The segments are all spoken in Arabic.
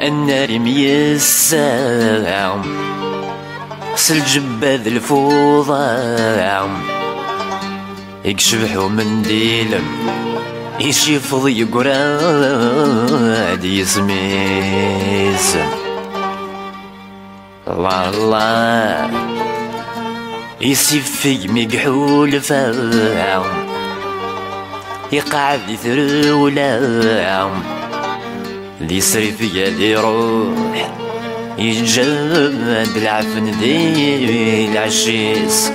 النار ميسام سالجباد الفوضى يكشبحو منديل يشيفض يقراد يسميس الله الله يسيفي ميقحول فاهم يقعد يثرولا اللي يسري فيا اللي يروح يجمد العفن دي العشيس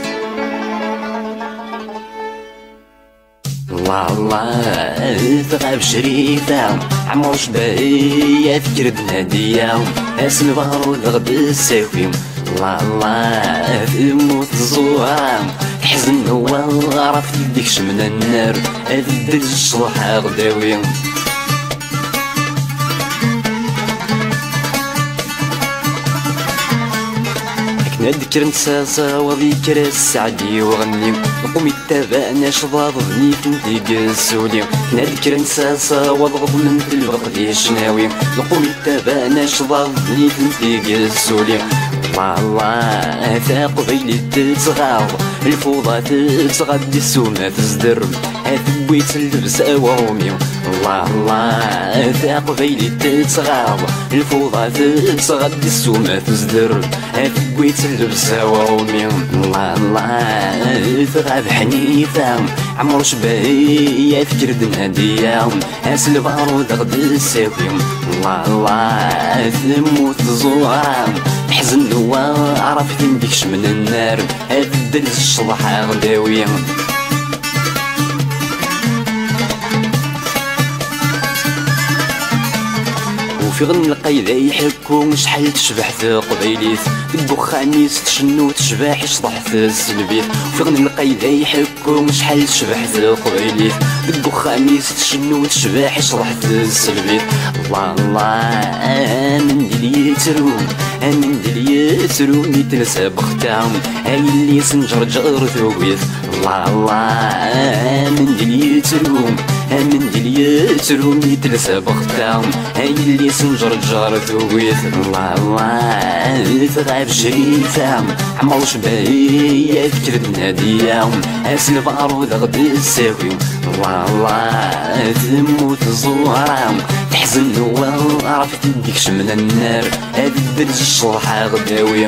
الله الله ثقاب شريفة عمر شباهية فكر بنادية اسم بارود غد الساوي الله الله في موت الزوام الحزن هو عرف يديكش من النار أذد الشطحة غداوي نذكر نساسا وذكر السعدي وغني نقوم يتابعنا شضاض ظني فنتيق السولي نذكر نساسا وضغط من البغد شناوي نقوم يتابعنا شضاض ظني فنتيق السولي الله الله ثا قبيلي تتغاض الفوضى تتغدي السومة تزدر بويت اللبس أوامي الله الله ثا قبيلي تتغاض الفوضى تتغدي السومة تزدر بويت اللبس أوامي الله الله ثغاب حنيفة عمر شباهية فكر دنادية أسل بارود غد الساوي الله الله ثموت الزوار حزن هو عرف ينديكش من النار أبدل الشطحة غداوية وفي غن القيدة يحكو شحال تشبح في قبيليت بوخانيس تشنو تشبح يشطح في السلبيت وفي غن القيدة يحكو شحال تشبح في قبيليت بوخانيس تشنو تشبح يشطح في السلبيت الله الله من ديال يتروم من ديال يتروم يتنسى بختام هاي اللي سنجرجر ثوبيت الله الله من ديال يتروم من ديال يتروم يتنسى بختام هاي اللي سنجرجر ثوبيت الله الله ثغاب شريفة عمر شباهية فكر بنادية أسل بارود غد الساوي الله الله تموت الزوارة تحزن هو عرف تديكش من النار أبدل الشطحة غداوية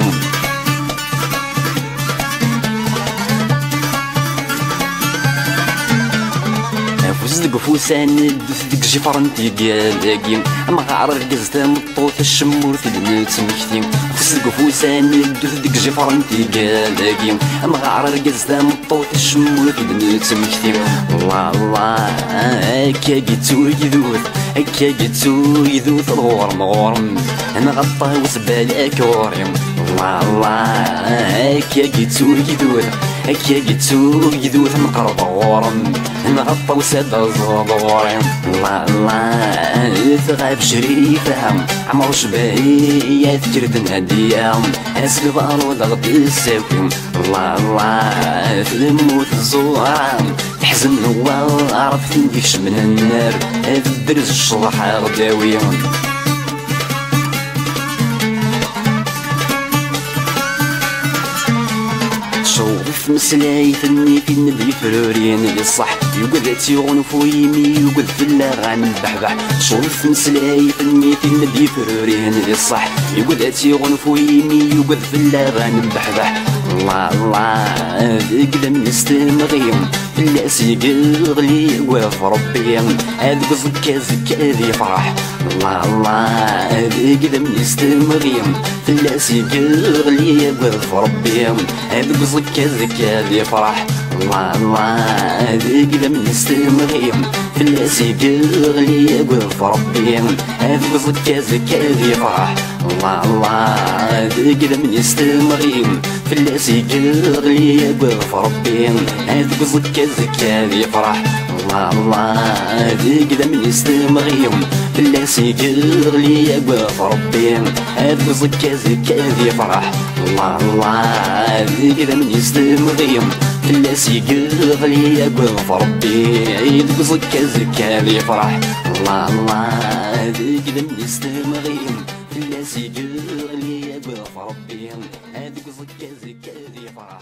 فوزدك فوسان دك جفرنتي قالكي ما غعرف قزتا مطوط الشمور في البنات مكتي فوزدك فوسان دك جفرنتي قالكي ما غعرف قزتا مطوط الشمور في البنات مكتي الله الله هكا قيتو يذوث هكا قيتو يذوث الغورم انا غطاه وسبالك وريم الله الله هكا قيتو يذوث هكا قيتو يذوث مقرب غورم نغطى وسادة زوري الله الله ثغاب شريفة عمر شباهية فكر دنادية أسل بارود غد الساوي الله الله تموت الزوارة تحزن هو عرف تنديكش من النار الدرز الشطحة غداوية شوف مسلاي فني في النبي فرورين اللي صح يقعد تيغنفو يمي يقعد في اللاغان بحبح شوف مسلاي فني في النبي فرورين اللي صح يقعد تيغنفو يمي يقعد في اللاغان بحبح الله الله قدم يستمغيم الناس يقغلي وف ربي هذاك زكا ذي فرح الله الله قدم يستمغيم الناس يقغلي وف ربي هذاك زكا ذي فرح الله الله قدم يستمغيم الناس يقغلي وف ربي هذاك زكا ذي فرح الله الله قدم يستمغيم الناس يقغلي وف ربي هذاك زكا ذي فرح الله الله هذيك ذا من يستمغيهم بلا سيقر لي يقف ربي هذا زكا زكا ذي فرح الله الله هذيك ذا من يستمغيهم بلا سيقر لي يقف ربي هذا زكا زكا ذي فرح الله الله هذيك ذا من يستمغيهم بلا سيقر لي يقف ربي هذا زكا زكا ذي فرح